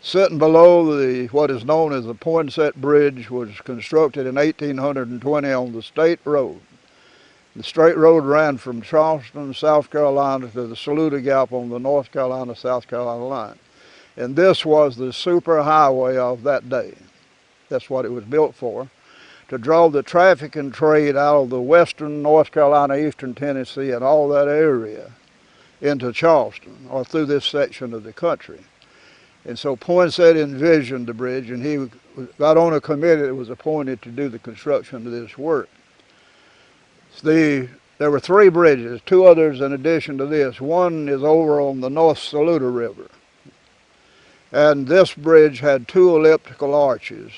Sitting below what is known as the Poinsett Bridge was constructed in 1820 on the state road. The straight road ran from Charleston, South Carolina to the Saluda Gap on the North Carolina-South Carolina line. And this was the super highway of that day. That's what it was built for, to draw the traffic and trade out of the western North Carolina, eastern Tennessee, and all that area into Charleston, or through this section of the country. And so Poinsett envisioned the bridge, and he got on a committee that was appointed to do the construction of this work. There were 3 bridges, 2 others in addition to this. One is over on the North Saluda River. And this bridge had 2 elliptical arches.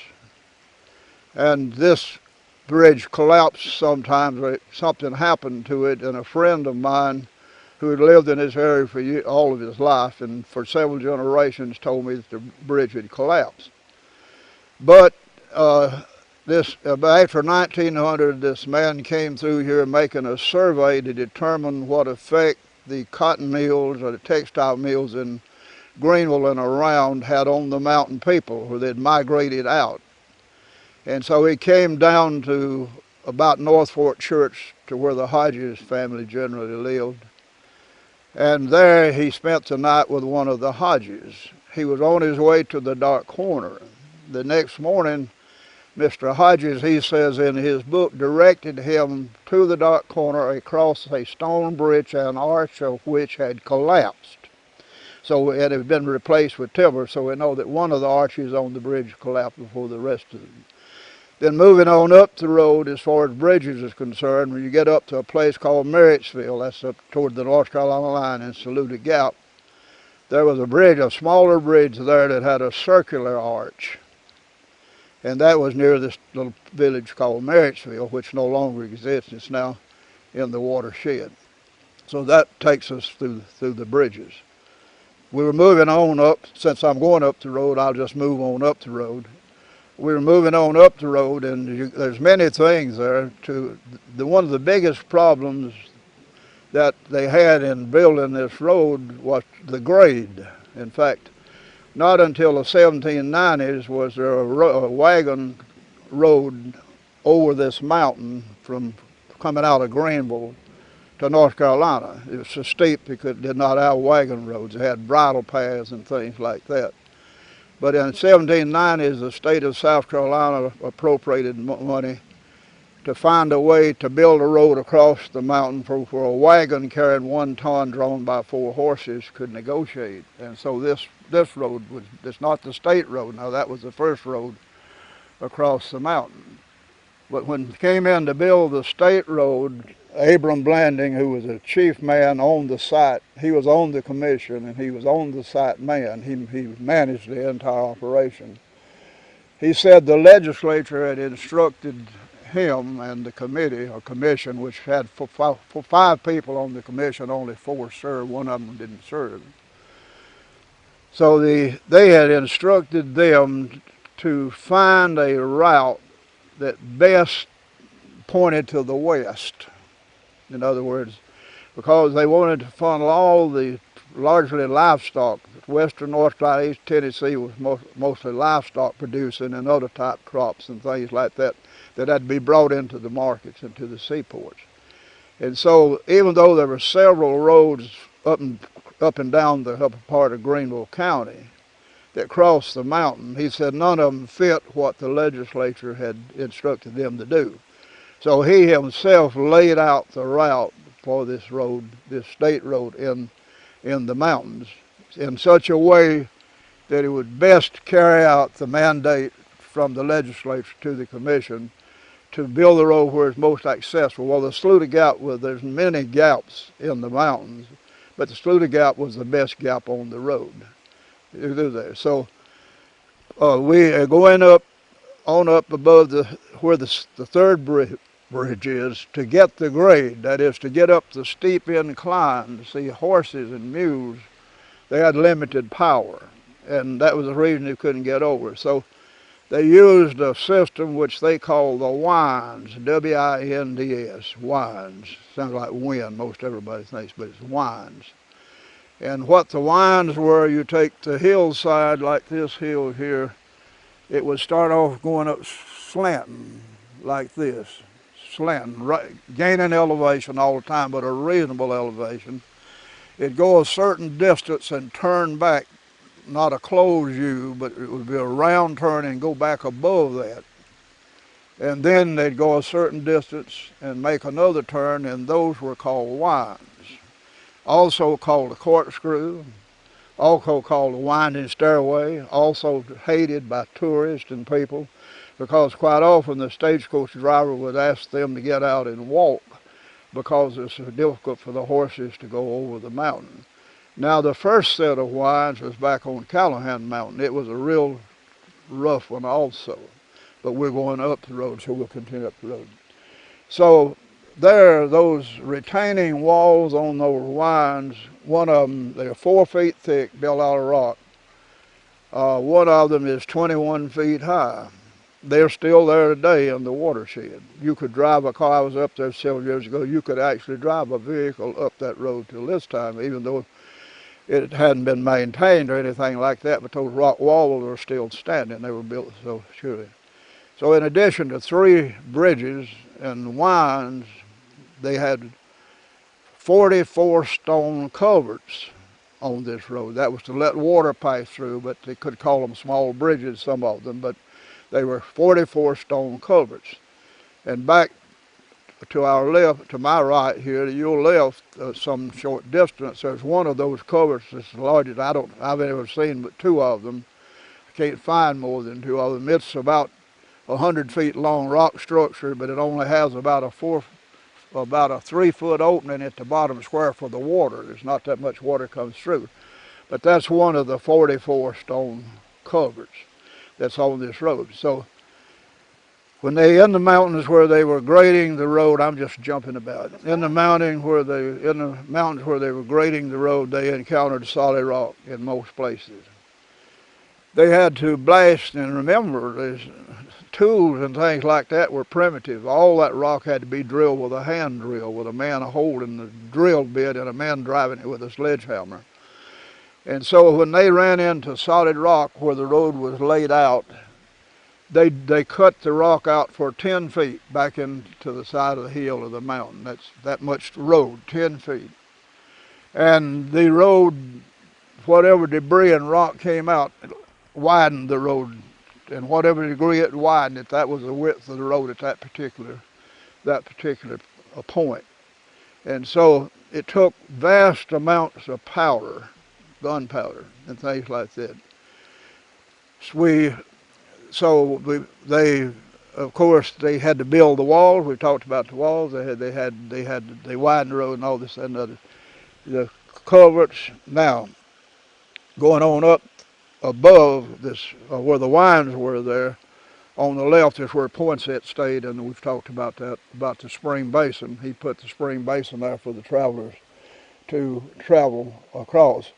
And this bridge collapsed sometimes. Something happened to it, and a friend of mine who had lived in this area for all of his life and for several generations told me that the bridge had collapsed. But after 1900, this man came through here making a survey to determine what effect the cotton mills or the textile mills in Greenville and around had on the mountain people where they'd migrated out. And so he came down to about North Fort Church to where the Hodges family generally lived. And there he spent the night with one of the Hodges. He was on his way to the Dark Corner. The next morning, Mr. Hodges, he says in his book, directed him to the Dark Corner across a stone bridge, an arch of which had collapsed. So it had been replaced with timber, so we know that one of the arches on the bridge collapsed before the rest of them. Then moving on up the road, as far as bridges is concerned, when you get up to a place called Marrittsville, that's up toward the North Carolina line in Saluda Gap, there was a bridge, a smaller bridge there that had a circular arch. And that was near this little village called Marrittsville, which no longer exists. It's now in the watershed. So that takes us through the bridges. We were moving on up. Since I'm going up the road, I'll just move on up the road. We were moving on up the road, and there's many things there. One of the biggest problems that they had in building this road was the grade. In fact, not until the 1790s was there a wagon road over this mountain from coming out of Greenville to North Carolina. It was so steep they did not have wagon roads. They had bridle paths and things like that. But in the 1790s, the state of South Carolina appropriated money to find a way to build a road across the mountain for a wagon carrying 1 ton drawn by 4 horses could negotiate. And so this road it's not the state road. Now that was the first road across the mountain. But when it came in to build the state road, Abram Blanding, who was a chief man on the site, he was on the commission and he was on the site man. He managed the entire operation. He said the legislature had instructed him and the committee, or commission, which had 5 people on the commission, only 4 served, one of them didn't serve. So they had instructed them to find a route that best pointed to the west. In other words, because they wanted to funnel all the largely livestock. Western North Carolina, East Tennessee was mostly livestock producing and other type crops and things like that that had to be brought into the markets and to the seaports. And so even though there were several roads up and down the upper part of Greenville County that crossed the mountain, he said none of them fit what the legislature had instructed them to do. So he himself laid out the route for this road, this state road in the mountains, in such a way that it would best carry out the mandate from the legislature to the commission to build the road where it's most accessible. Well, the Saluda Gap, there's many gaps in the mountains, but the Saluda Gap was the best gap on the road. There. So we are going up above where the third bridge is to get the grade, that is to get up the steep incline to see horses and mules. They had limited power, and that was the reason they couldn't get over. So they used a system which they call the winds, W-I-N-D-S, winds. Sounds like wind, most everybody thinks, but it's winds. And what the winds were, you take the hillside like this hill here, it would start off going up slanting like this, slanting, right, gaining elevation all the time, but a reasonable elevation. It'd go a certain distance and turn back, not a closed U, but it would be a round turn and go back above that. And then they'd go a certain distance and make another turn, and those were called winds. Also called a corkscrew, also called a winding stairway, also hated by tourists and people, because quite often the stagecoach driver would ask them to get out and walk because it's so difficult for the horses to go over the mountain. Now the first set of winds was back on Callahan Mountain. It was a real rough one also, but we're going up the road, so we'll continue up the road. So there, those retaining walls on those winds, one of them, they're 4 feet thick, built out of rock. One of them is 21 feet high. They're still there today in the watershed. You could drive a car. I was up there several years ago. You could actually drive a vehicle up that road till this time, even though it hadn't been maintained or anything like that, but those rock walls are still standing. They were built so surely. So in addition to 3 bridges and winds, they had 44 stone culverts on this road. That was to let water pass through, but they could call them small bridges, some of them, but they were 44 stone culverts. And back to our left, to my right here, to your left, some short distance, there's one of those culverts that's the largest. I've ever seen but 2 of them. I can't find more than 2 of them. It's about 100 feet long rock structure, but it only has about a 3-foot opening at the bottom square for the water. There's not that much water comes through. But that's one of the 44 stone culverts that's on this road. So when they in the mountains where they were grading the road, I'm just jumping about. In the mountains where they were grading the road, they encountered solid rock in most places. They had to blast, and remember, there's tools and things like that were primitive. All that rock had to be drilled with a hand drill, with a man holding the drill bit and a man driving it with a sledgehammer. And so when they ran into solid rock where the road was laid out, they cut the rock out for 10 feet back into the side of the hill of the mountain. That's that much road, 10 feet. And the road, whatever debris and rock came out, widened the road. And whatever degree it widened it, that was the width of the road at that particular point. And so it took vast amounts of powder, gunpowder, and things like that. They, of course, they had to build the walls. We talked about the walls. They widened the road and all this and other. The culverts. Now, going on up above this, where the winds were there, on the left is where Poinsett stayed, and we've talked about that, about the spring basin. He put the spring basin there for the travelers to travel across.